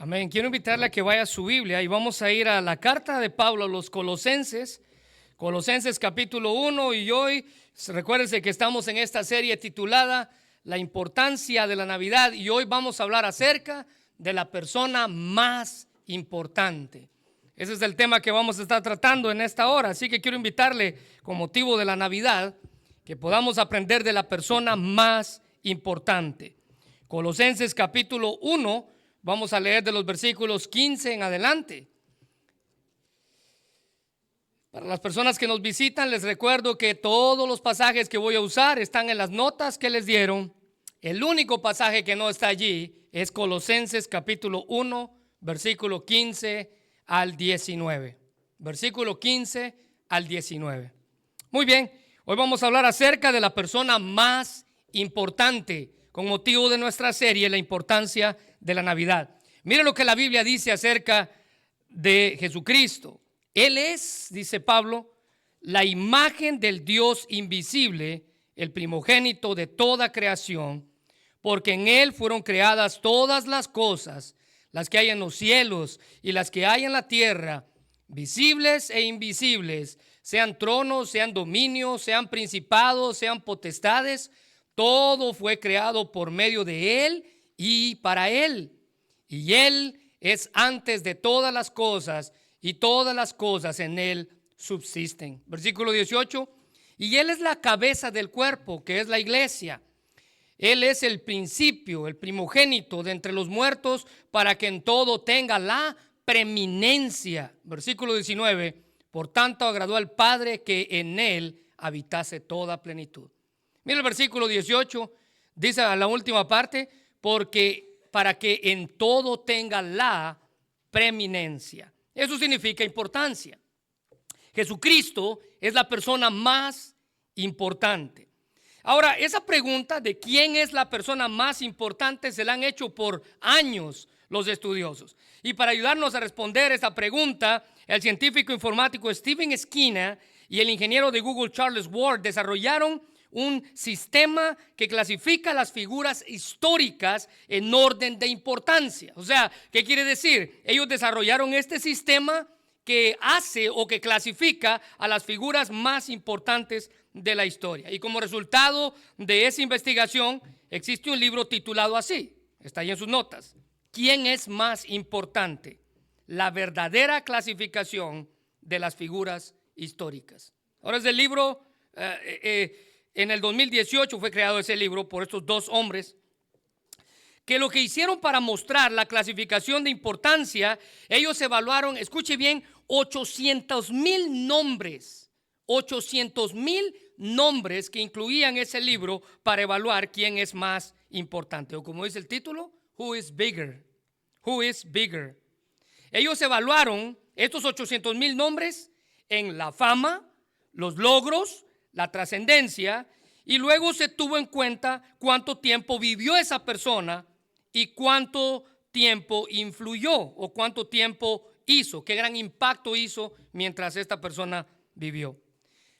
Amén. Quiero invitarle a que vaya a su Biblia y vamos a ir a la carta de Pablo a los Colosenses, Colosenses capítulo 1, y hoy recuérdense que estamos en esta serie titulada La importancia de la Navidad, y hoy vamos a hablar acerca de la persona más importante. Ese es el tema que vamos a estar tratando en esta hora, así que quiero invitarle con motivo de la Navidad que podamos aprender de la persona más importante. Colosenses capítulo 1, vamos a leer de los versículos 15 en adelante. Para las personas que nos visitan, les recuerdo que todos los pasajes que voy a usar están en las notas que les dieron. El único pasaje que no está allí es Colosenses capítulo 1, versículo 15 al 19. Versículo 15 al 19. Muy bien, hoy vamos a hablar acerca de la persona más importante con motivo de nuestra serie, la importancia de la Navidad. Mire lo que la Biblia dice acerca de Jesucristo. Él es, dice Pablo, la imagen del Dios invisible, el primogénito de toda creación, porque en Él fueron creadas todas las cosas, las que hay en los cielos y las que hay en la tierra, visibles e invisibles, sean tronos, sean dominios, sean principados, sean potestades. Todo fue creado por medio de Él y para Él. Y Él es antes de todas las cosas, y todas las cosas en Él subsisten. Versículo 18. Y Él es la cabeza del cuerpo, que es la iglesia. Él es el principio, el primogénito de entre los muertos, para que en todo tenga la preeminencia. Versículo 19. Por tanto agradó al Padre que en Él habitase toda plenitud. Mira el versículo 18, dice a la última parte, porque para que en todo tenga la preeminencia. Eso significa importancia. Jesucristo es la persona más importante. Ahora, esa pregunta de quién es la persona más importante se la han hecho por años los estudiosos. Y para ayudarnos a responder esta pregunta, el científico informático Stephen Skinner y el ingeniero de Google Charles Ward desarrollaron un sistema que clasifica las figuras históricas en orden de importancia. O sea, ¿qué quiere decir? Ellos desarrollaron este sistema que hace o que clasifica a las figuras más importantes de la historia. Y como resultado de esa investigación, existe un libro titulado así, está ahí en sus notas: ¿Quién es más importante? La verdadera clasificación de las figuras históricas. Ahora es el libro... En el 2018 fue creado ese libro por estos dos hombres que lo que hicieron para mostrar la clasificación de importancia, ellos evaluaron, escuche bien, 800,000 nombres. 800,000 nombres que incluían ese libro para evaluar quién es más importante. O como dice el título, Who is bigger? Who is bigger? Ellos evaluaron estos 800,000 nombres en la fama, los logros, la trascendencia, y luego se tuvo en cuenta cuánto tiempo vivió esa persona y cuánto tiempo influyó o cuánto tiempo hizo, qué gran impacto hizo mientras esta persona vivió.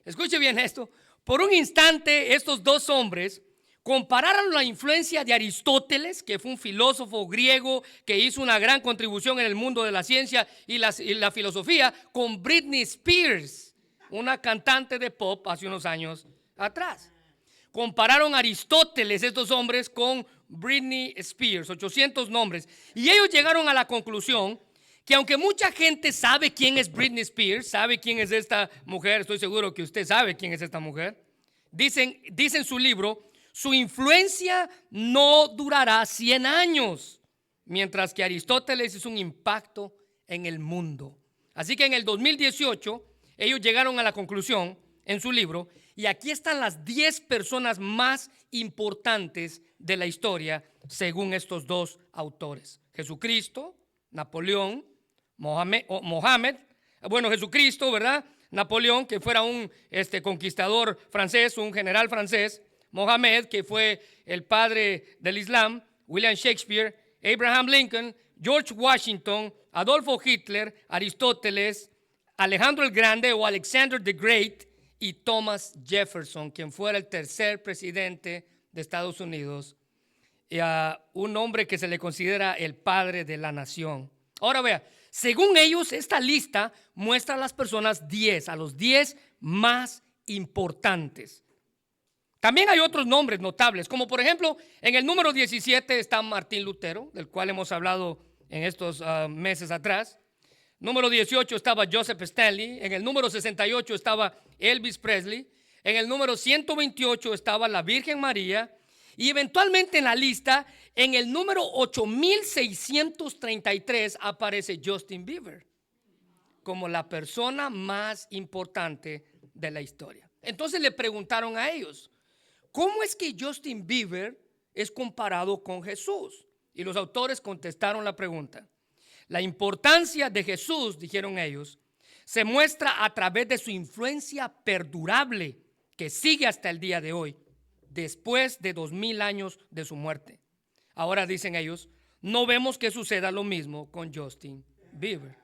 Escuche bien esto. Por un instante estos dos hombres compararon la influencia de Aristóteles, que fue un filósofo griego que hizo una gran contribución en el mundo de la ciencia y la filosofía, con Britney Spears, una cantante de pop hace unos años atrás. Compararon a Aristóteles, estos hombres, con Britney Spears, 800 nombres. Y ellos llegaron a la conclusión que aunque mucha gente sabe quién es Britney Spears, sabe quién es esta mujer, estoy seguro que usted sabe quién es esta mujer, dice en su libro, su influencia no durará 100 años, mientras que Aristóteles hizo un impacto en el mundo. Así que en el 2018... ellos llegaron a la conclusión en su libro, y aquí están las 10 personas más importantes de la historia según estos dos autores: Jesucristo, Napoleón, Mohammed, bueno, Jesucristo, ¿verdad? Napoleón, que fuera un conquistador francés, un general francés; Mohammed, que fue el padre del Islam; William Shakespeare; Abraham Lincoln; George Washington; Adolfo Hitler; Aristóteles; Alejandro el Grande o Alexander the Great; y Thomas Jefferson, quien fuera el tercer presidente de Estados Unidos un hombre que se le considera el padre de la nación. Ahora vea, según ellos, esta lista muestra a las personas 10, a los 10 más importantes. También hay otros nombres notables, como por ejemplo, en el número 17 está Martín Lutero, del cual hemos hablado en estos meses atrás. Número 18 estaba Joseph Stanley. En el número 68 estaba Elvis Presley. En el número 128 estaba la Virgen María. Y eventualmente en la lista, en el número 8633 aparece Justin Bieber como la persona más importante de la historia. Entonces le preguntaron a ellos, ¿cómo es que Justin Bieber es comparado con Jesús? Y los autores contestaron la pregunta. La importancia de Jesús, dijeron ellos, se muestra a través de su influencia perdurable que sigue hasta el día de hoy, después de 2000 años de su muerte. Ahora, dicen ellos, no vemos que suceda lo mismo con Justin Bieber.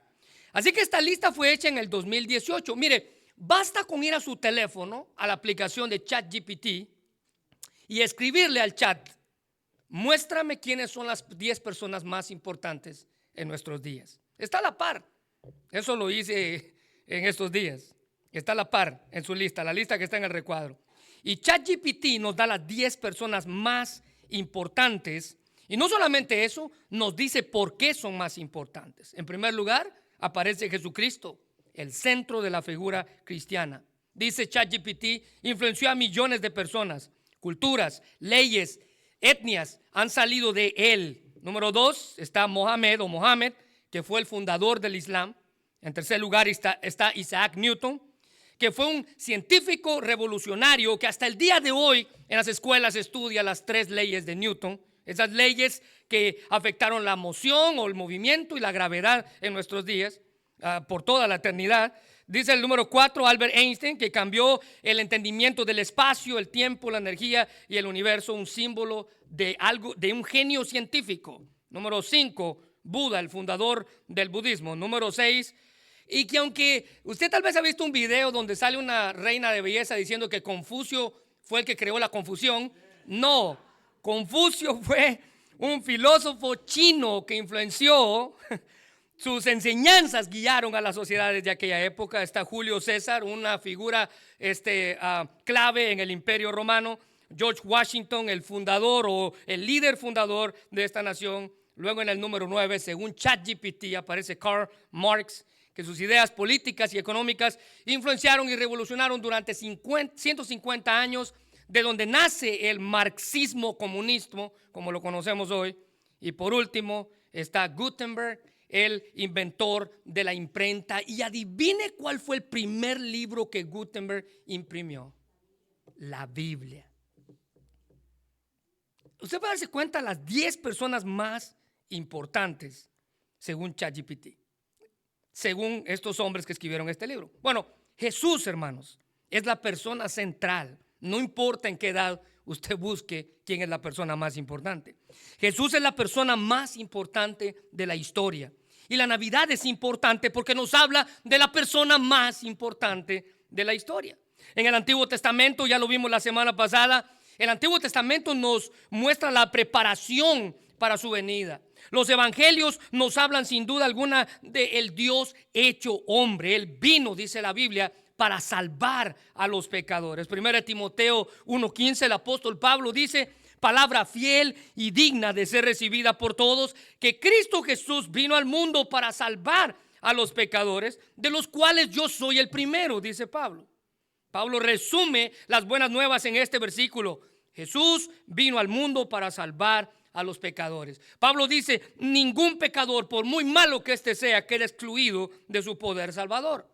Así que esta lista fue hecha en el 2018. Mire, basta con ir a su teléfono, a la aplicación de ChatGPT y escribirle al chat, muéstrame quiénes son las 10 personas más importantes en nuestros días. Está a la par. Eso lo hice en estos días. Está a la par en su lista, la lista que está en el recuadro. Y ChatGPT nos da las 10 personas más importantes. Y no solamente eso, nos dice por qué son más importantes. En primer lugar, aparece Jesucristo, el centro de la figura cristiana. Dice ChatGPT, influenció a millones de personas, culturas, leyes, etnias han salido de él. Número 2 está Mohammed, que fue el fundador del Islam. En tercer lugar está Isaac Newton, que fue un científico revolucionario que hasta el día de hoy en las escuelas estudia las 3 leyes de Newton. Esas leyes que afectaron la moción o el movimiento y la gravedad en nuestros días por toda la eternidad. Dice el número 4, Albert Einstein, que cambió el entendimiento del espacio, el tiempo, la energía y el universo, un símbolo de un genio científico. Número 5, Buda, el fundador del budismo. Número 6, y que aunque usted tal vez ha visto un video donde sale una reina de belleza diciendo que Confucio fue el que creó la confusión, no, Confucio fue un filósofo chino que influenció. Sus enseñanzas guiaron a las sociedades de aquella época. Está Julio César, una figura clave en el Imperio Romano. George Washington, el fundador o el líder fundador de esta nación. Luego en el número 9, según ChatGPT, aparece Karl Marx, que sus ideas políticas y económicas influenciaron y revolucionaron durante 150 años, de donde nace el marxismo comunismo, como lo conocemos hoy. Y por último está Gutenberg, el inventor de la imprenta. Y adivine cuál fue el primer libro que Gutenberg imprimió. La Biblia. Usted puede darse cuenta de las 10 personas más importantes según ChatGPT, según estos hombres que escribieron este libro. Bueno, Jesús, hermanos, es la persona central. No importa en qué edad usted busque quién es la persona más importante. Jesús es la persona más importante de la historia. Y la Navidad es importante porque nos habla de la persona más importante de la historia. En el Antiguo Testamento, ya lo vimos la semana pasada, el Antiguo Testamento nos muestra la preparación para su venida. Los evangelios nos hablan sin duda alguna del Dios hecho hombre. Él vino, dice la Biblia, para salvar a los pecadores. 1 Timoteo 1:15, el apóstol Pablo dice, palabra fiel y digna de ser recibida por todos, que Cristo Jesús vino al mundo para salvar a los pecadores, de los cuales yo soy el primero, dice Pablo. Pablo resume las buenas nuevas en este versículo. Jesús vino al mundo para salvar a los pecadores. Pablo dice, ningún pecador, por muy malo que éste sea, queda excluido de su poder salvador.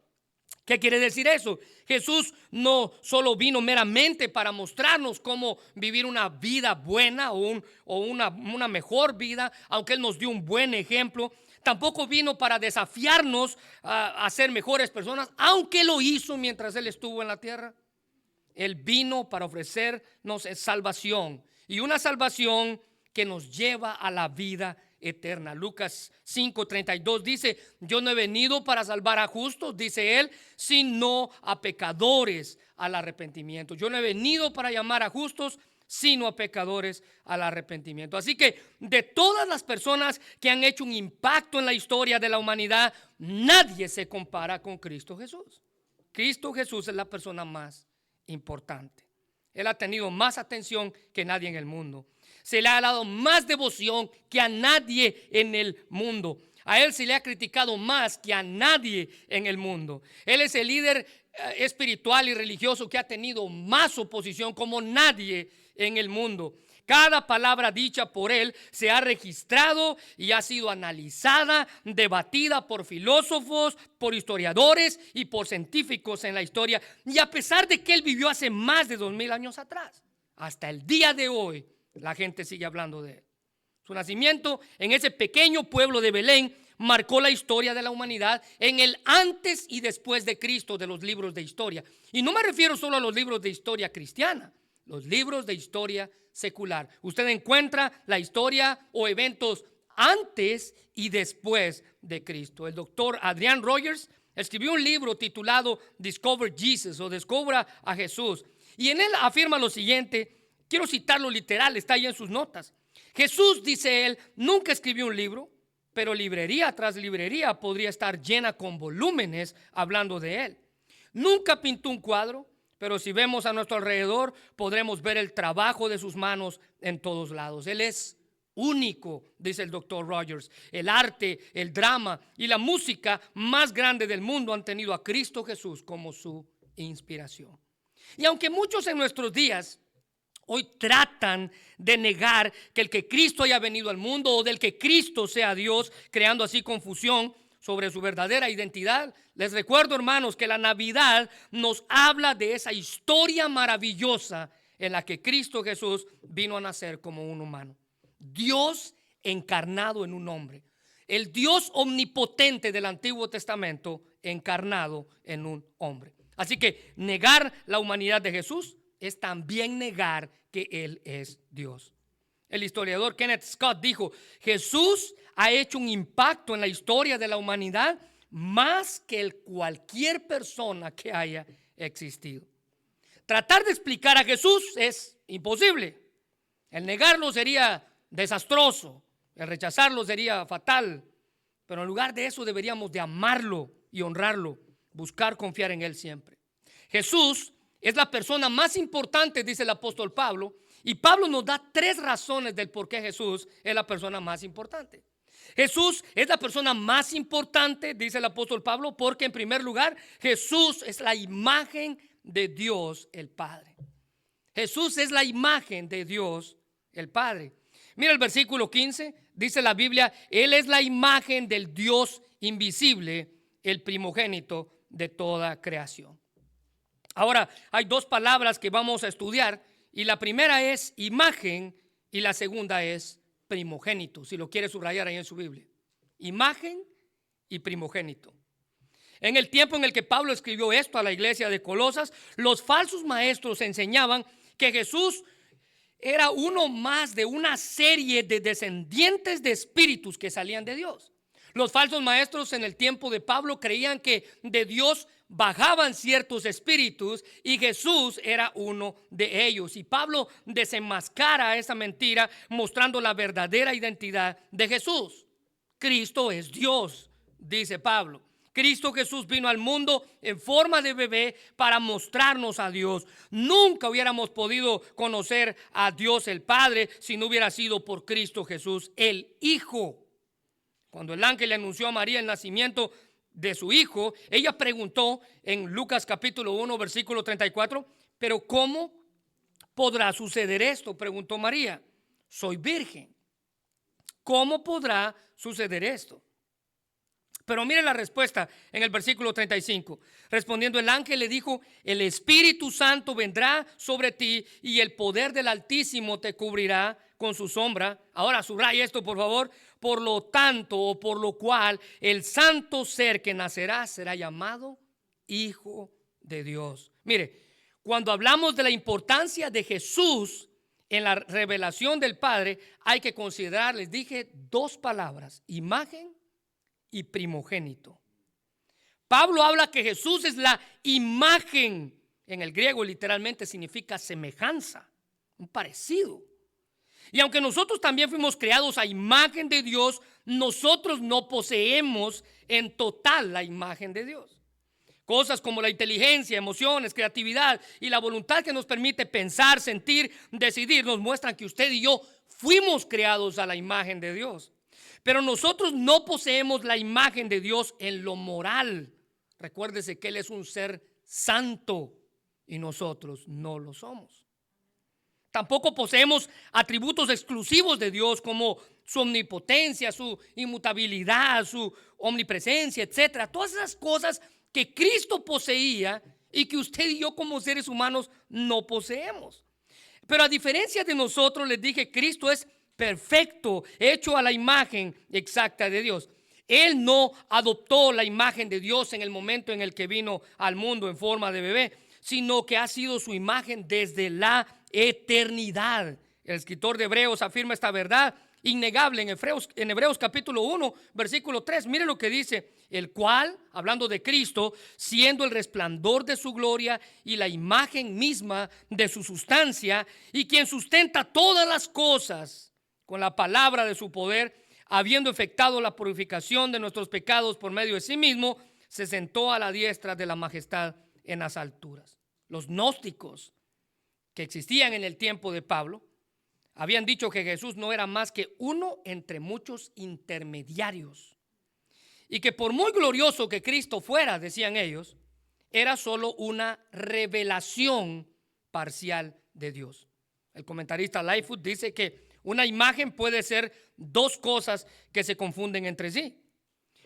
¿Qué quiere decir eso? Jesús no solo vino meramente para mostrarnos cómo vivir una vida buena o una mejor vida, aunque Él nos dio un buen ejemplo. Tampoco vino para desafiarnos a ser mejores personas, aunque lo hizo mientras Él estuvo en la tierra. Él vino para ofrecernos salvación, y una salvación que nos lleva a la vida eterna. Lucas 5:32 dice, yo no he venido para salvar a justos, dice Él, sino a pecadores al arrepentimiento. Yo no he venido para llamar a justos, sino a pecadores al arrepentimiento. Así que de todas las personas que han hecho un impacto en la historia de la humanidad, nadie se compara con Cristo Jesús. Cristo Jesús es la persona más importante. Él ha tenido más atención que nadie en el mundo. Se le ha dado más devoción que a nadie en el mundo. A él se le ha criticado más que a nadie en el mundo. Él es el líder espiritual y religioso que ha tenido más oposición como nadie en el mundo. Cada palabra dicha por él se ha registrado y ha sido analizada, debatida por filósofos, por historiadores y por científicos en la historia. Y a pesar de que él vivió hace más de 2000 años atrás, hasta el día de hoy la gente sigue hablando de él. Su nacimiento en ese pequeño pueblo de Belén marcó la historia de la humanidad en el antes y después de Cristo de los libros de historia. Y no me refiero solo a los libros de historia cristiana, los libros de historia secular. Usted encuentra la historia o eventos antes y después de Cristo. El doctor Adrian Rogers escribió un libro titulado Discover Jesus o Descubra a Jesús. Y en él afirma lo siguiente, quiero citarlo literal, está ahí en sus notas. Jesús, dice él, nunca escribió un libro, pero librería tras librería podría estar llena con volúmenes hablando de él. Nunca pintó un cuadro, pero si vemos a nuestro alrededor podremos ver el trabajo de sus manos en todos lados. Él es único, dice el doctor Rogers. El arte, el drama y la música más grande del mundo han tenido a Cristo Jesús como su inspiración. Y aunque muchos en nuestros días hoy tratan de negar que el que Cristo haya venido al mundo o del que Cristo sea Dios, creando así confusión sobre su verdadera identidad, les recuerdo, hermanos, que la Navidad nos habla de esa historia maravillosa en la que Cristo Jesús vino a nacer como un humano. Dios encarnado en un hombre. El Dios omnipotente del Antiguo Testamento encarnado en un hombre. Así que negar la humanidad de Jesús es también negar que Él es Dios. El historiador Kenneth Scott dijo, Jesús ha hecho un impacto en la historia de la humanidad más que cualquier persona que haya existido. Tratar de explicar a Jesús es imposible. El negarlo sería desastroso, el rechazarlo sería fatal. Pero en lugar de eso deberíamos de amarlo y honrarlo, buscar confiar en Él siempre. Jesús es la persona más importante, dice el apóstol Pablo, y Pablo nos da 3 razones del por qué Jesús es la persona más importante. Jesús es la persona más importante, dice el apóstol Pablo, porque en primer lugar Jesús es la imagen de Dios el Padre. Jesús es la imagen de Dios el Padre. Mira el versículo 15, dice la Biblia, Él es la imagen del Dios invisible, el primogénito de toda creación. Ahora, hay 2 palabras que vamos a estudiar y la primera es imagen y la segunda es primogénito, si lo quiere subrayar ahí en su Biblia. Imagen y primogénito. En el tiempo en el que Pablo escribió esto a la iglesia de Colosas, los falsos maestros enseñaban que Jesús era uno más de una serie de descendientes de espíritus que salían de Dios. Los falsos maestros en el tiempo de Pablo creían que de Dios bajaban ciertos espíritus y Jesús era uno de ellos. Y Pablo desenmascara esa mentira mostrando la verdadera identidad de Jesús. Cristo es Dios, dice Pablo. Cristo Jesús vino al mundo en forma de bebé para mostrarnos a Dios. Nunca hubiéramos podido conocer a Dios el Padre si no hubiera sido por Cristo Jesús, el Hijo. Cuando el ángel le anunció a María el nacimiento de su hijo, ella preguntó en Lucas capítulo 1 versículo 34, pero ¿cómo podrá suceder esto? Preguntó María. Soy virgen. ¿Cómo podrá suceder esto? Pero mire la respuesta en el versículo 35. Respondiendo el ángel le dijo, el Espíritu Santo vendrá sobre ti y el poder del Altísimo te cubrirá con su sombra. Ahora subraya esto por favor. Por lo tanto o por lo cual el santo ser que nacerá será llamado Hijo de Dios. Mire, cuando hablamos de la importancia de Jesús en la revelación del Padre, hay que considerar, les dije, 2 palabras, imagen y primogénito. Pablo habla que Jesús es la imagen, en el griego literalmente significa semejanza, un parecido. Y aunque nosotros también fuimos creados a imagen de Dios, nosotros no poseemos en total la imagen de Dios. Cosas como la inteligencia, emociones, creatividad y la voluntad que nos permite pensar, sentir, decidir, nos muestran que usted y yo fuimos creados a la imagen de Dios. Pero nosotros no poseemos la imagen de Dios en lo moral. Recuérdese que Él es un ser santo y nosotros no lo somos. Tampoco poseemos atributos exclusivos de Dios como su omnipotencia, su inmutabilidad, su omnipresencia, etcétera. Todas esas cosas que Cristo poseía y que usted y yo como seres humanos no poseemos. Pero a diferencia de nosotros, les dije, Cristo es perfecto, hecho a la imagen exacta de Dios. Él no adoptó la imagen de Dios en el momento en el que vino al mundo en forma de bebé, sino que ha sido su imagen desde la eternidad. El escritor de Hebreos afirma esta verdad innegable en Hebreos capítulo 1, versículo 3. Mire lo que dice: el cual, hablando de Cristo, siendo el resplandor de su gloria y la imagen misma de su sustancia, y quien sustenta todas las cosas con la palabra de su poder, habiendo efectuado la purificación de nuestros pecados por medio de sí mismo, se sentó a la diestra de la majestad en las alturas. Los gnósticos que existían en el tiempo de Pablo habían dicho que Jesús no era más que uno entre muchos intermediarios, y que por muy glorioso que Cristo fuera, decían ellos, era solo una revelación parcial de Dios. El comentarista Lightfoot dice que una imagen puede ser dos cosas que se confunden entre sí.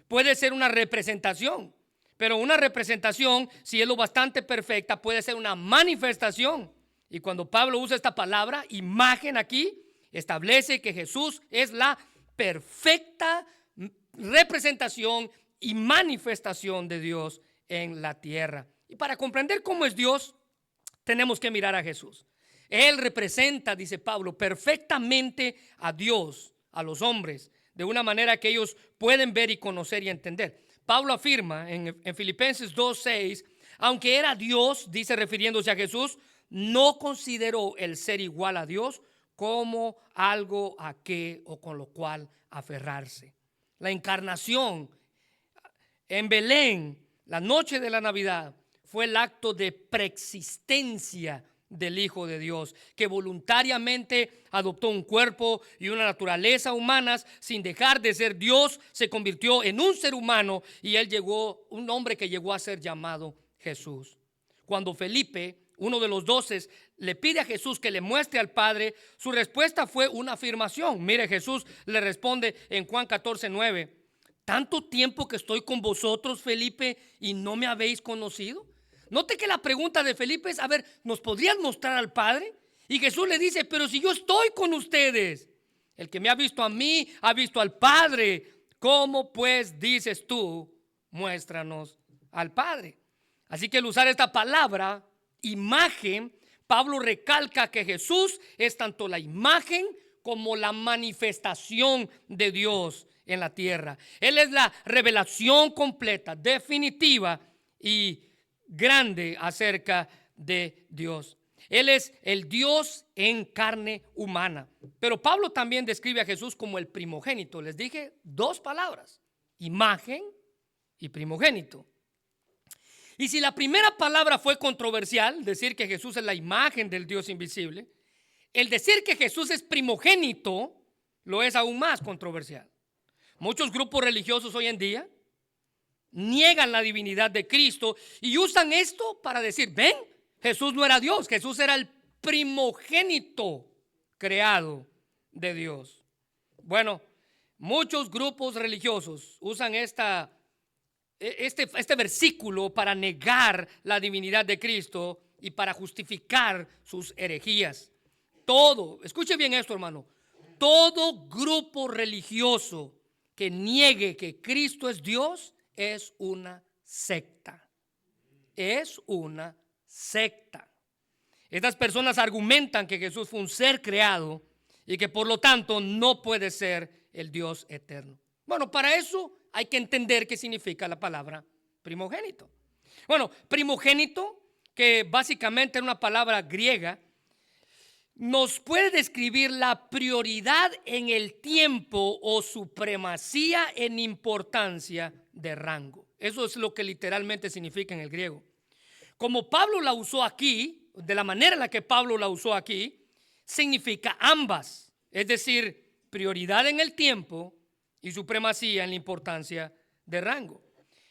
Puede ser una representación, pero una representación, si es lo bastante perfecta, puede ser una manifestación. Y cuando Pablo usa esta palabra, imagen, aquí, establece que Jesús es la perfecta representación y manifestación de Dios en la tierra. Y para comprender cómo es Dios, tenemos que mirar a Jesús. Él representa, dice Pablo, perfectamente a Dios, a los hombres, de una manera que ellos pueden ver y conocer y entender. Pablo afirma en Filipenses 2:6, aunque era Dios, dice refiriéndose a Jesús, no consideró el ser igual a Dios como algo a qué o con lo cual aferrarse. La encarnación en Belén, la noche de la Navidad, fue el acto de preexistencia del Hijo de Dios, que voluntariamente adoptó un cuerpo y una naturaleza humanas sin dejar de ser Dios. Se convirtió en un ser humano y él llegó, un hombre que llegó a ser llamado Jesús. Cuando Felipe, uno de los 12, le pide a Jesús que le muestre al Padre, su respuesta fue una afirmación. Mire, Jesús le responde en Juan 14:9: ¿tanto tiempo que estoy con vosotros, Felipe, y no me habéis conocido? Note que la pregunta de Felipe es: a ver, ¿nos podrías mostrar al Padre? Y Jesús le dice: pero si yo estoy con ustedes, el que me ha visto a mí, ha visto al Padre. ¿Cómo pues dices tú, muéstranos al Padre? Así que al usar esta palabra, imagen, Pablo recalca que Jesús es tanto la imagen como la manifestación de Dios en la tierra. Él es la revelación completa, definitiva y grande acerca de Dios. Él es el Dios en carne humana. Pero Pablo también describe a Jesús como el primogénito. Les dije dos palabras: imagen y primogénito. Y si la primera palabra fue controversial, decir que Jesús es la imagen del Dios invisible, el decir que Jesús es primogénito lo es aún más controversial. Muchos grupos religiosos hoy en día niegan la divinidad de Cristo y usan esto para decir: ven, Jesús no era Dios, Jesús era el primogénito creado de Dios. Bueno, muchos grupos religiosos usan este versículo para negar la divinidad de Cristo y para justificar sus herejías. Escuche bien esto, hermano, todo grupo religioso que niegue que Cristo es Dios es una secta. Es una secta. Estas personas argumentan que Jesús fue un ser creado y que por lo tanto no puede ser el Dios eterno. Bueno, para eso hay que entender qué significa la palabra primogénito. Bueno, primogénito, que básicamente es una palabra griega, nos puede describir la prioridad en el tiempo o supremacía en importancia de rango. Eso es lo que literalmente significa en el griego. Como Pablo la usó aquí, de la manera en la que Pablo la usó aquí, significa ambas, es decir, prioridad en el tiempo y supremacía en la importancia de rango.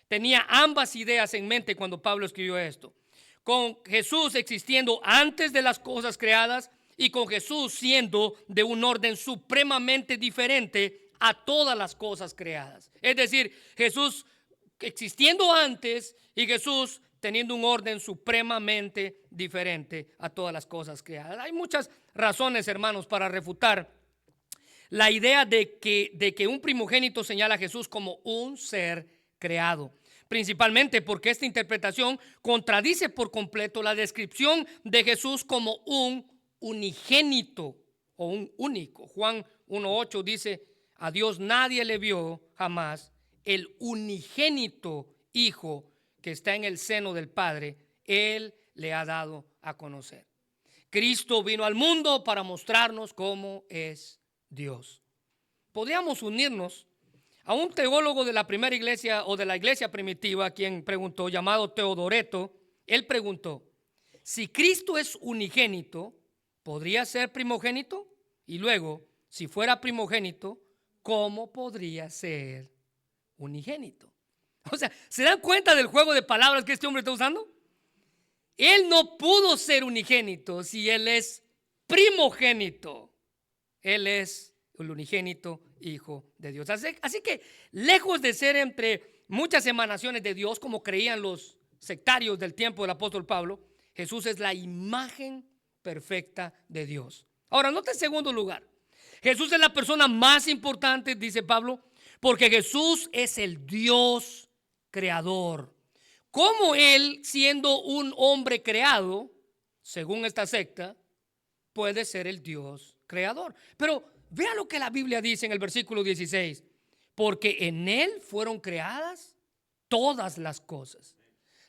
Tenía ambas ideas en mente cuando Pablo escribió esto, con Jesús existiendo antes de las cosas creadas y con Jesús siendo de un orden supremamente diferente a todas las cosas creadas. Es decir, Jesús existiendo antes y Jesús teniendo un orden supremamente diferente a todas las cosas creadas. Hay muchas razones, hermanos, para refutar la idea de que un primogénito señala a Jesús como un ser creado. Principalmente porque esta interpretación contradice por completo la descripción de Jesús como un unigénito o un único. Juan 1:8 dice: a Dios nadie le vio jamás, el unigénito Hijo que está en el seno del Padre, Él le ha dado a conocer. Cristo vino al mundo para mostrarnos cómo es Dios. Podríamos unirnos a un teólogo de la primera iglesia o de la iglesia primitiva, quien preguntó, llamado Teodoreto. Él preguntó: si Cristo es unigénito, ¿podría ser primogénito? Y luego, si fuera primogénito, ¿cómo podría ser unigénito? O sea, ¿se dan cuenta del juego de palabras que este hombre está usando? Él no pudo ser unigénito si él es primogénito. Él es el unigénito Hijo de Dios. Así que, lejos de ser entre muchas emanaciones de Dios, como creían los sectarios del tiempo del apóstol Pablo, Jesús es la imagen perfecta de Dios. Ahora, note en segundo lugar, Jesús es la persona más importante, dice Pablo, porque Jesús es el Dios creador. ¿Cómo él, siendo un hombre creado, según esta secta, puede ser el Dios creador? Pero vea lo que la Biblia dice en el versículo 16: porque en él fueron creadas todas las cosas,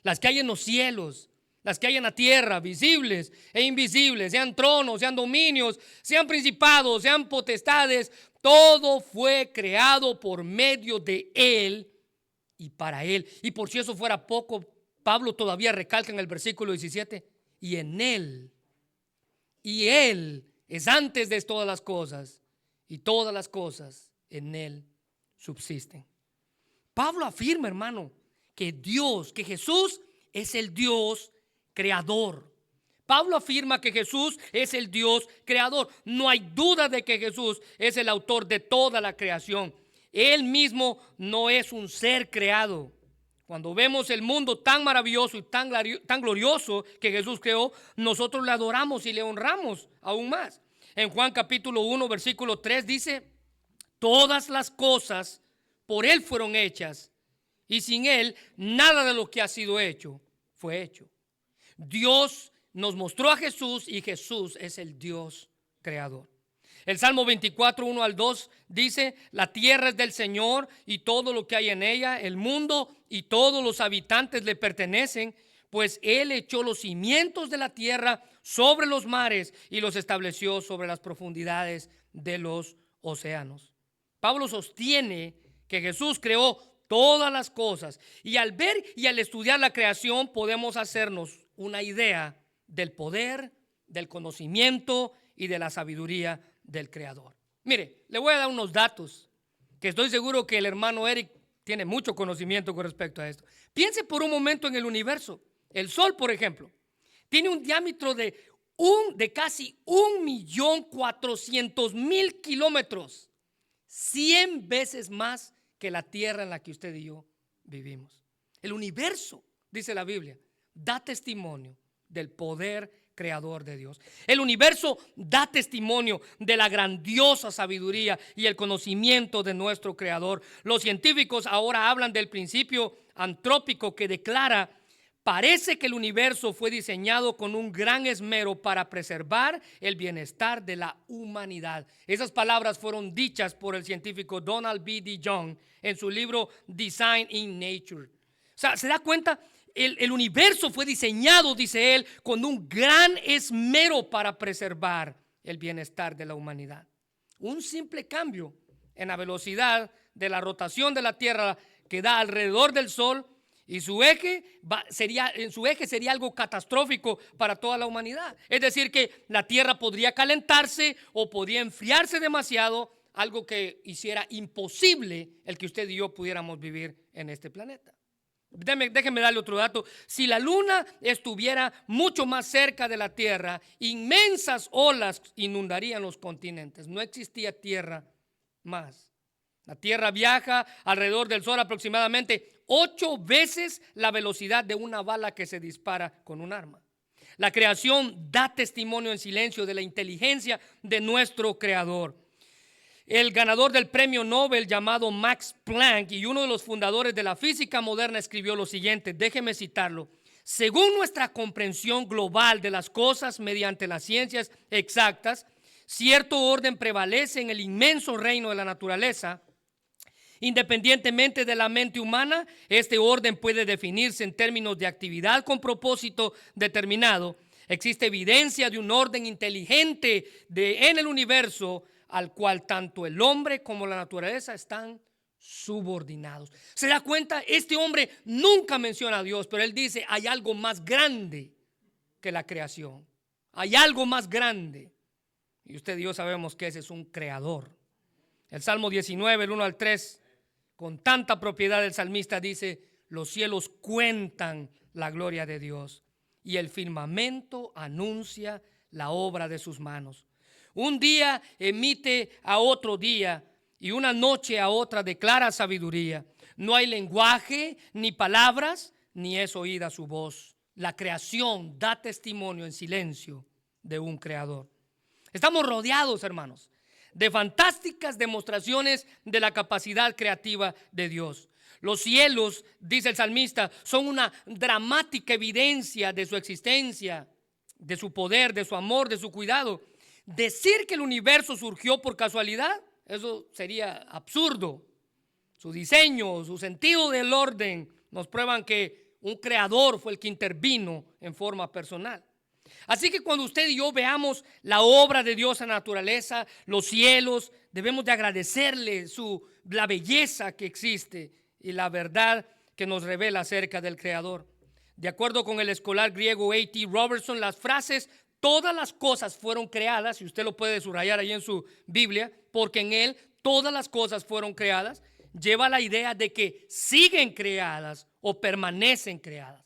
las que hay en los cielos, las que hay en la tierra, visibles e invisibles, sean tronos, sean dominios, sean principados, sean potestades. Todo fue creado por medio de él y para él. Y por si eso fuera poco, Pablo todavía recalca en el versículo 17: y en él, y él es antes de todas las cosas, y todas las cosas en él subsisten. Pablo afirma, hermano, que Dios, que Jesús es el Dios creador. Pablo afirma que Jesús es el Dios creador. No hay duda de que Jesús es el autor de toda la creación. Él mismo no es un ser creado. Cuando vemos el mundo tan maravilloso y tan glorioso que Jesús creó, nosotros le adoramos y le honramos aún más. En Juan capítulo 1, versículo 3 dice: todas las cosas por él fueron hechas, y sin él nada de lo que ha sido hecho fue hecho. Dios nos mostró a Jesús y Jesús es el Dios creador. El Salmo 24, 1 al 2 dice: la tierra es del Señor y todo lo que hay en ella, el mundo y todos los habitantes le pertenecen, pues él echó los cimientos de la tierra sobre los mares y los estableció sobre las profundidades de los océanos. Pablo sostiene que Jesús creó todas las cosas, y al ver y al estudiar la creación podemos hacernos una idea del poder, del conocimiento y de la sabiduría del creador. Mire, le voy a dar unos datos que estoy seguro que el hermano Eric tiene mucho conocimiento con respecto a esto. Piense por un momento en el universo. El Sol, por ejemplo, tiene un diámetro de casi 1.400.000 kilómetros, 100 veces más que la tierra en la que usted y yo vivimos. El universo, dice la Biblia, da testimonio del poder creador de Dios. El universo da testimonio de la grandiosa sabiduría y el conocimiento de nuestro creador. Los científicos ahora hablan del principio antrópico que declara: parece que el universo fue diseñado con un gran esmero para preservar el bienestar de la humanidad. Esas palabras fueron dichas por el científico Donald B. D. Young en su libro Design in Nature. O sea, ¿se da cuenta? El universo fue diseñado, dice él, con un gran esmero para preservar el bienestar de la humanidad. Un simple cambio en la velocidad de la rotación de la Tierra que da alrededor del Sol y en su eje sería algo catastrófico para toda la humanidad. Es decir, que la Tierra podría calentarse o podría enfriarse demasiado, algo que hiciera imposible el que usted y yo pudiéramos vivir en este planeta. Déjenme darle otro dato. Si la Luna estuviera mucho más cerca de la Tierra, inmensas olas inundarían los continentes. No existía tierra más. La Tierra viaja alrededor del Sol aproximadamente 8 veces la velocidad de una bala que se dispara con un arma. La creación da testimonio en silencio de la inteligencia de nuestro Creador. El ganador del premio Nobel llamado Max Planck y uno de los fundadores de la física moderna escribió lo siguiente, déjeme citarlo. Según nuestra comprensión global de las cosas mediante las ciencias exactas, cierto orden prevalece en el inmenso reino de la naturaleza. Independientemente de la mente humana, este orden puede definirse en términos de actividad con propósito determinado. Existe evidencia de un orden inteligente en el universo al cual tanto el hombre como la naturaleza están subordinados. ¿Se da cuenta? Este hombre nunca menciona a Dios, pero él dice, hay algo más grande que la creación. Hay algo más grande. Y usted y yo sabemos que ese es un creador. El Salmo 19, el 1 al 3, con tanta propiedad el salmista dice, los cielos cuentan la gloria de Dios y el firmamento anuncia la obra de sus manos. Un día emite a otro día y una noche a otra declara sabiduría. No hay lenguaje ni palabras, ni es oída su voz. La creación da testimonio en silencio de un creador. Estamos rodeados, hermanos, de fantásticas demostraciones de la capacidad creativa de Dios. Los cielos, dice el salmista, son una dramática evidencia de su existencia, de su poder, de su amor, de su cuidado. Decir que el universo surgió por casualidad, eso sería absurdo. Su diseño, su sentido del orden nos prueban que un creador fue el que intervino en forma personal. Así que cuando usted y yo veamos la obra de Dios en la naturaleza, los cielos, debemos de agradecerle la belleza que existe y la verdad que nos revela acerca del Creador. De acuerdo con el escolar griego A.T. Robertson, las frases todas las cosas fueron creadas, y usted lo puede subrayar ahí en su Biblia, porque en él todas las cosas fueron creadas, lleva la idea de que siguen creadas o permanecen creadas.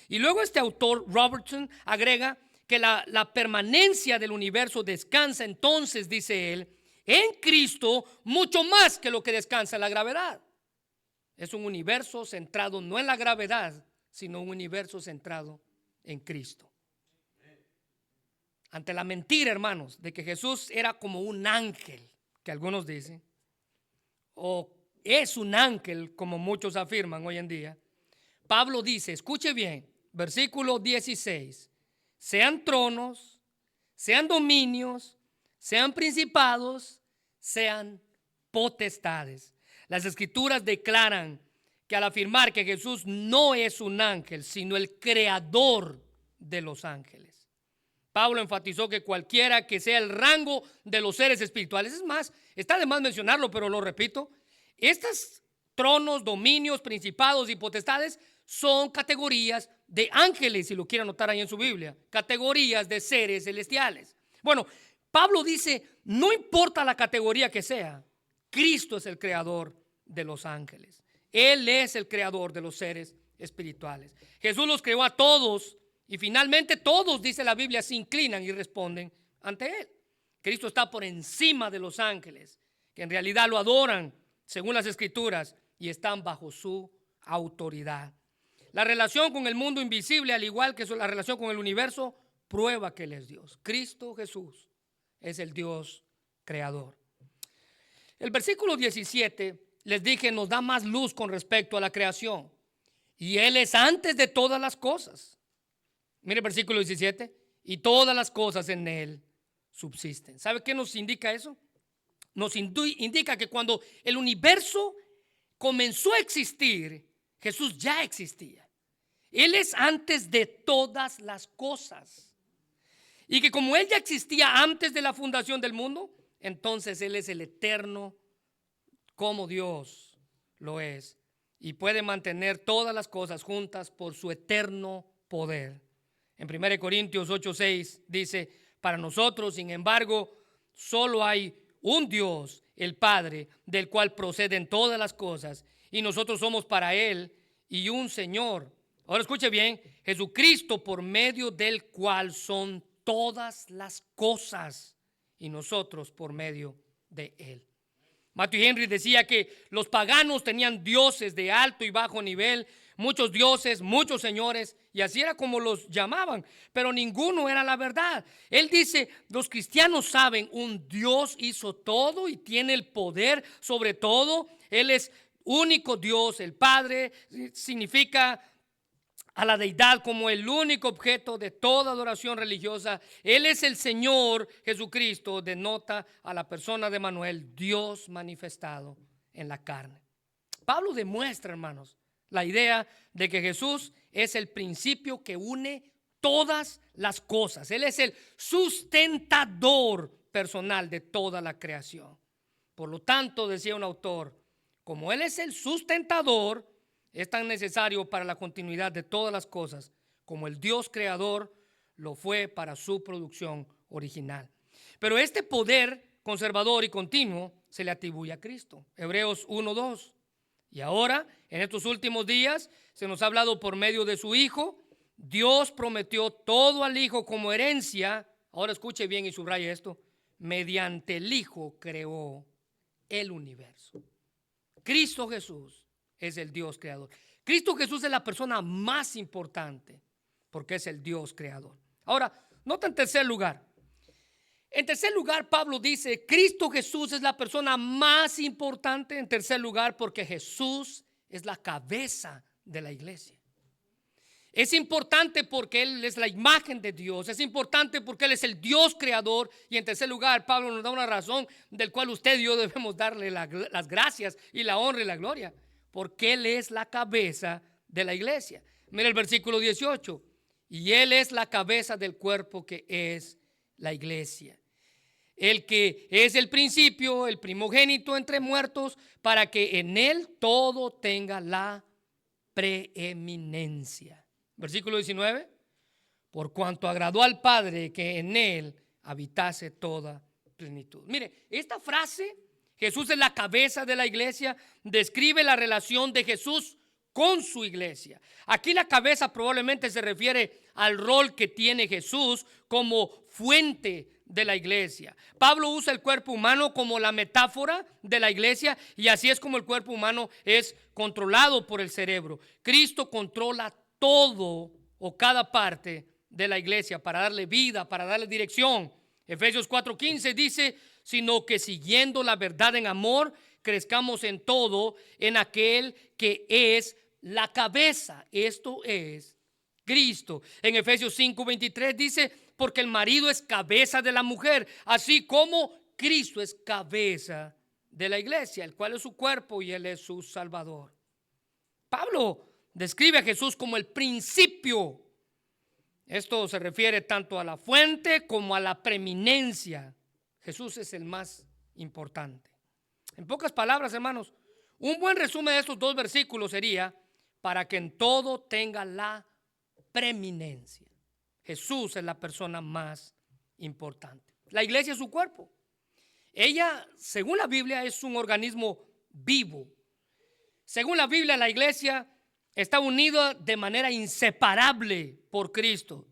Y luego este autor, Robertson, agrega que la permanencia del universo descansa entonces, dice él, en Cristo mucho más que lo que descansa en la gravedad. Es un universo centrado no en la gravedad, sino un universo centrado en Cristo. Ante la mentira, hermanos, de que Jesús era como un ángel, que algunos dicen, o es un ángel, como muchos afirman hoy en día, Pablo dice, escuche bien, versículo 16, sean tronos, sean dominios, sean principados, sean potestades. Las escrituras declaran que al afirmar que Jesús no es un ángel, sino el creador de los ángeles. Pablo enfatizó que cualquiera que sea el rango de los seres espirituales, es más, está de más mencionarlo, pero lo repito, estos tronos, dominios, principados y potestades son categorías de ángeles, si lo quiere anotar ahí en su Biblia, categorías de seres celestiales. Bueno, Pablo dice, no importa la categoría que sea, Cristo es el creador de los ángeles. Él es el creador de los seres espirituales. Jesús los creó a todos y finalmente todos, dice la Biblia, se inclinan y responden ante Él. Cristo está por encima de los ángeles, que en realidad lo adoran según las Escrituras y están bajo su autoridad. La relación con el mundo invisible, al igual que la relación con el universo, prueba que Él es Dios. Cristo Jesús es el Dios creador. El versículo 17, les dije, nos da más luz con respecto a la creación. Y Él es antes de todas las cosas. Mire el versículo 17, y todas las cosas en Él subsisten. ¿Sabe qué nos indica eso? Nos indica que cuando el universo comenzó a existir, Jesús ya existía. Él es antes de todas las cosas. Y que como Él ya existía antes de la fundación del mundo, entonces Él es el eterno como Dios lo es. Y puede mantener todas las cosas juntas por su eterno poder. En 1 Corintios 8:6 dice, para nosotros, sin embargo, solo hay un Dios, el Padre, del cual proceden todas las cosas, y nosotros somos para Él, y un Señor. Ahora escuche bien, Jesucristo, por medio del cual son todas las cosas, y nosotros por medio de Él. Matthew Henry decía que los paganos tenían dioses de alto y bajo nivel, muchos dioses, muchos señores, y así era como los llamaban, pero ninguno era la verdad. Él dice, los cristianos saben, un Dios hizo todo y tiene el poder sobre todo. Él es único Dios, el Padre, significa a la deidad como el único objeto de toda adoración religiosa. Él es el Señor Jesucristo, denota a la persona de Manuel, Dios manifestado en la carne. Pablo demuestra, hermanos, la idea de que Jesús es el principio que une todas las cosas. Él es el sustentador personal de toda la creación. Por lo tanto, decía un autor, como Él es el sustentador, es tan necesario para la continuidad de todas las cosas como el Dios creador lo fue para su producción original. Pero este poder conservador y continuo se le atribuye a Cristo. Hebreos 1:2. Y ahora, en estos últimos días, se nos ha hablado por medio de su Hijo. Dios prometió todo al Hijo como herencia. Ahora escuche bien y subraye esto. Mediante el Hijo creó el universo. Cristo Jesús es el Dios creador. Cristo Jesús es la persona más importante porque es el Dios creador. Ahora, nota en tercer lugar. En tercer lugar, Pablo dice, Cristo Jesús es la persona más importante. En tercer lugar, porque Jesús es la cabeza de la iglesia. Es importante porque Él es la imagen de Dios. Es importante porque Él es el Dios creador. Y en tercer lugar, Pablo nos da una razón del cual usted y yo debemos darle las gracias y la honra y la gloria. Porque Él es la cabeza de la iglesia. Mira el versículo 18. Y Él es la cabeza del cuerpo que es la iglesia. El que es el principio, el primogénito entre muertos, para que en Él todo tenga la preeminencia. Versículo 19. Por cuanto agradó al Padre que en Él habitase toda plenitud. Mire, esta frase, Jesús es la cabeza de la iglesia, describe la relación de Jesús con su iglesia. Aquí la cabeza probablemente se refiere al rol que tiene Jesús como fuente de la iglesia. Pablo usa el cuerpo humano como la metáfora de la iglesia y así es como el cuerpo humano es controlado por el cerebro. Cristo controla todo o cada parte de la iglesia para darle vida, para darle dirección. Efesios 4:15 dice, sino que siguiendo la verdad en amor, crezcamos en todo en aquel que es la cabeza. Esto es Cristo. En Efesios 5:23 dice, porque el marido es cabeza de la mujer, así como Cristo es cabeza de la iglesia, el cual es su cuerpo y Él es su Salvador. Pablo describe a Jesús como el principio. Esto se refiere tanto a la fuente como a la preeminencia. Jesús es el más importante. En pocas palabras, hermanos, un buen resumen de estos dos versículos sería para que en todo tenga la preeminencia. Jesús es la persona más importante. La iglesia es su cuerpo. Ella, según la Biblia, es un organismo vivo. Según la Biblia, la iglesia está unida de manera inseparable por Cristo.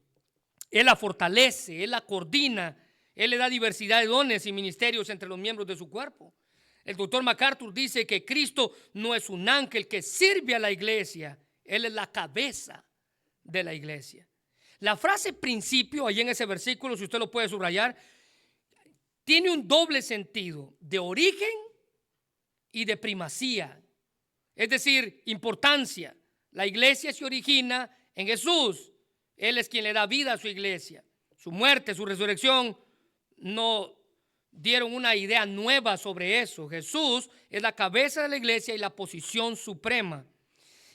Él la fortalece, Él la coordina, Él le da diversidad de dones y ministerios entre los miembros de su cuerpo. El doctor MacArthur dice que Cristo no es un ángel que sirve a la iglesia, Él es la cabeza de la iglesia. La frase principio, ahí en ese versículo, si usted lo puede subrayar, tiene un doble sentido, de origen y de primacía, es decir, importancia. La iglesia se origina en Jesús. Él es quien le da vida a su iglesia. Su muerte, su resurrección no dieron una idea nueva sobre eso. Jesús es la cabeza de la iglesia y la posición suprema.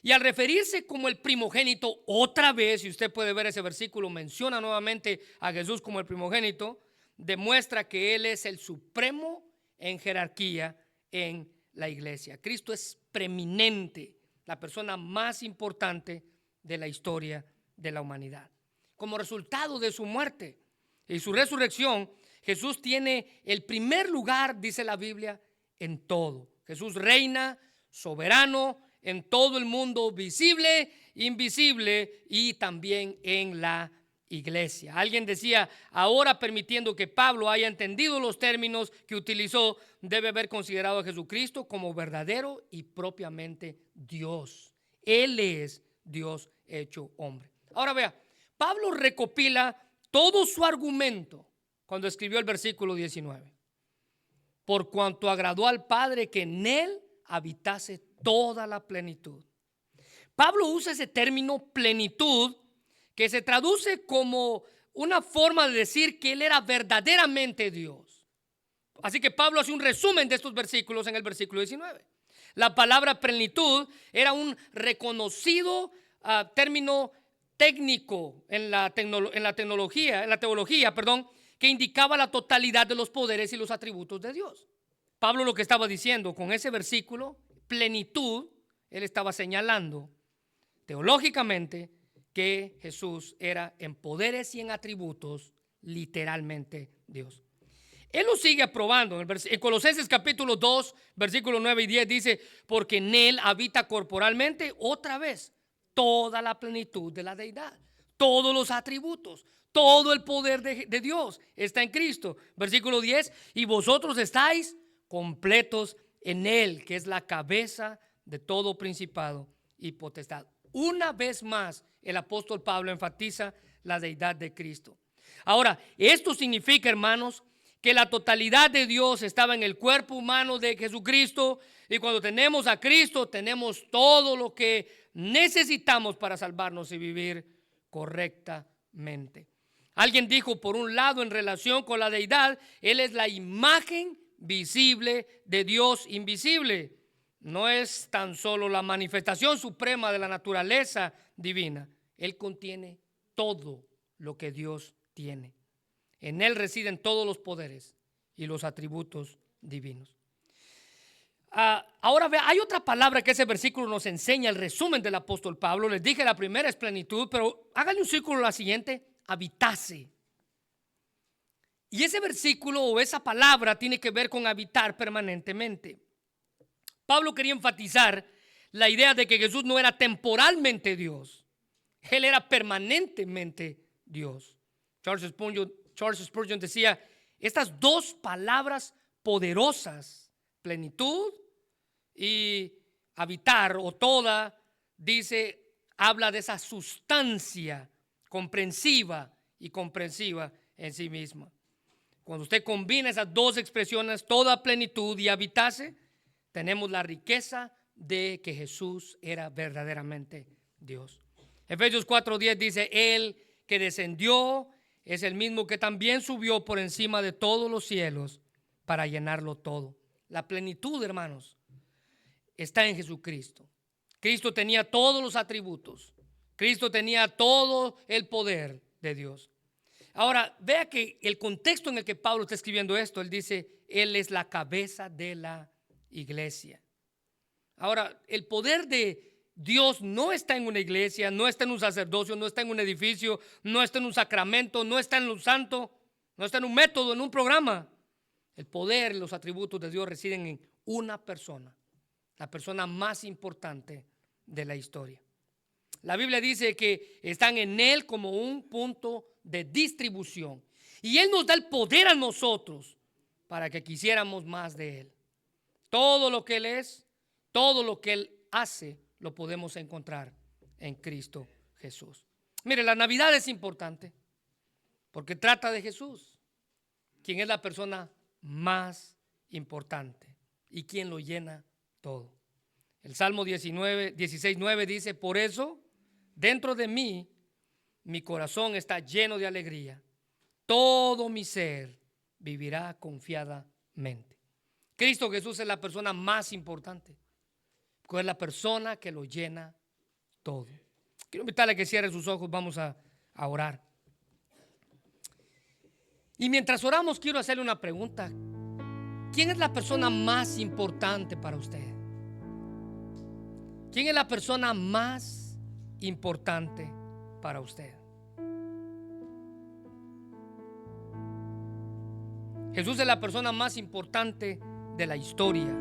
Y al referirse como el primogénito, otra vez, y usted puede ver ese versículo, menciona nuevamente a Jesús como el primogénito, demuestra que Él es el supremo en jerarquía en la iglesia. Cristo es preeminente, la persona más importante de la historia de la humanidad. Como resultado de su muerte y su resurrección, Jesús tiene el primer lugar, dice la Biblia, en todo. Jesús reina soberano en todo el mundo, visible, invisible, y también en la iglesia. Alguien decía, ahora permitiendo que Pablo haya entendido los términos que utilizó, debe haber considerado a Jesucristo como verdadero y propiamente Dios. Él es Dios hecho hombre. Ahora vea, Pablo recopila todo su argumento cuando escribió el versículo 19. Por cuanto agradó al Padre que en él habitase toda la plenitud. Pablo usa ese término plenitud, que se traduce como una forma de decir que él era verdaderamente Dios. Así que Pablo hace un resumen de estos versículos en el versículo 19. La palabra plenitud era un reconocido término técnico en la teología, que indicaba la totalidad de los poderes y los atributos de Dios. Pablo lo que estaba diciendo con ese versículo, plenitud, él estaba señalando teológicamente que Jesús era en poderes y en atributos literalmente Dios. Él lo sigue aprobando. En Colosenses capítulo 2, versículos 9 y 10 dice, porque en él habita corporalmente otra vez toda la plenitud de la deidad, todos los atributos, todo el poder de Dios está en Cristo. Versículo 10, y vosotros estáis completos en él, que es la cabeza de todo principado y potestad. Una vez más, el apóstol Pablo enfatiza la deidad de Cristo. Ahora, esto significa, hermanos, que la totalidad de Dios estaba en el cuerpo humano de Jesucristo, y cuando tenemos a Cristo tenemos todo lo que necesitamos para salvarnos y vivir correctamente. Alguien dijo, por un lado, en relación con la deidad, Él es la imagen visible de Dios invisible. No es tan solo la manifestación suprema de la naturaleza divina. Él contiene todo lo que Dios tiene. En Él residen todos los poderes y los atributos divinos. Ahora vea, hay otra palabra que ese versículo nos enseña, el resumen del apóstol Pablo. Les dije la primera es plenitud, pero háganle un círculo a la siguiente, habitase. Y ese versículo o esa palabra tiene que ver con habitar permanentemente. Pablo quería enfatizar la idea de que Jesús no era temporalmente Dios, Él era permanentemente Dios. Charles Spurgeon decía, estas dos palabras poderosas, plenitud y habitar o toda, dice, habla de esa sustancia comprensiva y comprensiva en sí misma. Cuando usted combina esas dos expresiones, toda plenitud y habitase, tenemos la riqueza de que Jesús era verdaderamente Dios. Efesios 4:10 dice, Él que descendió es el mismo que también subió por encima de todos los cielos para llenarlo todo. La plenitud, hermanos, está en Jesucristo. Cristo tenía todos los atributos. Cristo tenía todo el poder de Dios. Ahora, vea que el contexto en el que Pablo está escribiendo esto, él dice, Él es la cabeza de la iglesia. Ahora, el poder de Dios no está en una iglesia, no está en un sacerdocio, no está en un edificio, no está en un sacramento, no está en un santo, no está en un método, en un programa. El poder y los atributos de Dios residen en una persona, la persona más importante de la historia. La Biblia dice que están en Él como un punto de distribución. Y Él nos da el poder a nosotros para que quisiéramos más de Él. Todo lo que Él es, todo lo que Él hace, lo podemos encontrar en Cristo Jesús. Mire, la Navidad es importante porque trata de Jesús, quien es la persona más importante y quien lo llena todo. El Salmo 16:9 dice, por eso dentro de mí, mi corazón está lleno de alegría. Todo mi ser vivirá confiadamente. Cristo Jesús es la persona más importante, porque es la persona que lo llena todo. Quiero invitarle a que cierre sus ojos, vamos a orar. Y mientras oramos, quiero hacerle una pregunta. ¿Quién es la persona más importante para usted? ¿Quién es la persona más importante para usted? Jesús es la persona más importante de la historia.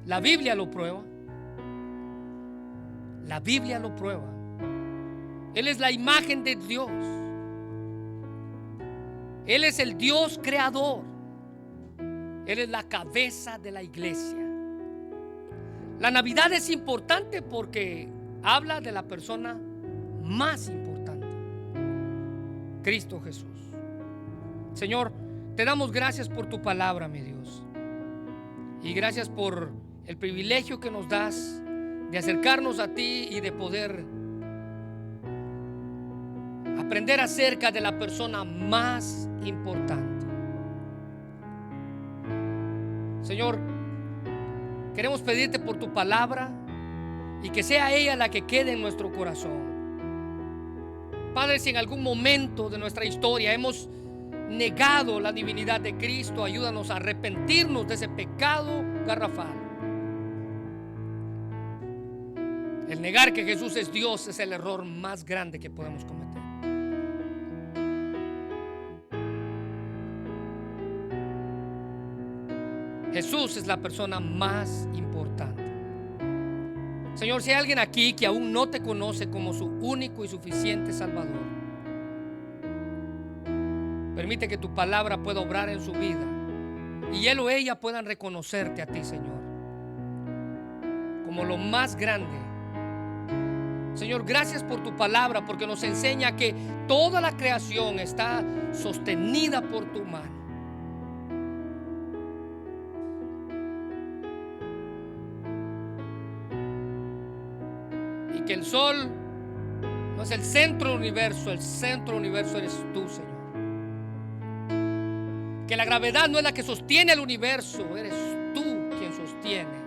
La Biblia lo prueba. La Biblia lo prueba. Él es la imagen de Dios. Él es el Dios creador. Él es la cabeza de la iglesia. La Navidad es importante porque habla de la persona más importante, Cristo Jesús. Señor, te damos gracias por tu palabra, mi Dios. Y gracias por el privilegio que nos das de acercarnos a ti y de poder aprender acerca de la persona más importante. Señor, queremos pedirte por tu palabra y que sea ella la que quede en nuestro corazón. Padre, si en algún momento de nuestra historia hemos negado la divinidad de Cristo, ayúdanos a arrepentirnos de ese pecado garrafal. El negar que Jesús es Dios es el error más grande que podemos cometer. Jesús es la persona más importante. Señor, si hay alguien aquí que aún no te conoce como su único y suficiente Salvador, permite que tu palabra pueda obrar en su vida y él o ella puedan reconocerte a ti, Señor, como lo más grande. Señor, gracias por tu palabra, porque nos enseña que toda la creación está sostenida por tu mano. Y que el sol no es el centro del universo, el centro del universo eres tú, Señor. Que la gravedad no es la que sostiene el universo, eres tú quien sostiene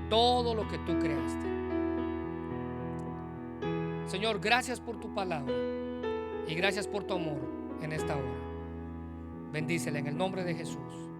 todo lo que tú creaste. Señor, gracias por tu palabra y gracias por tu amor en esta hora. Bendícela en el nombre de Jesús.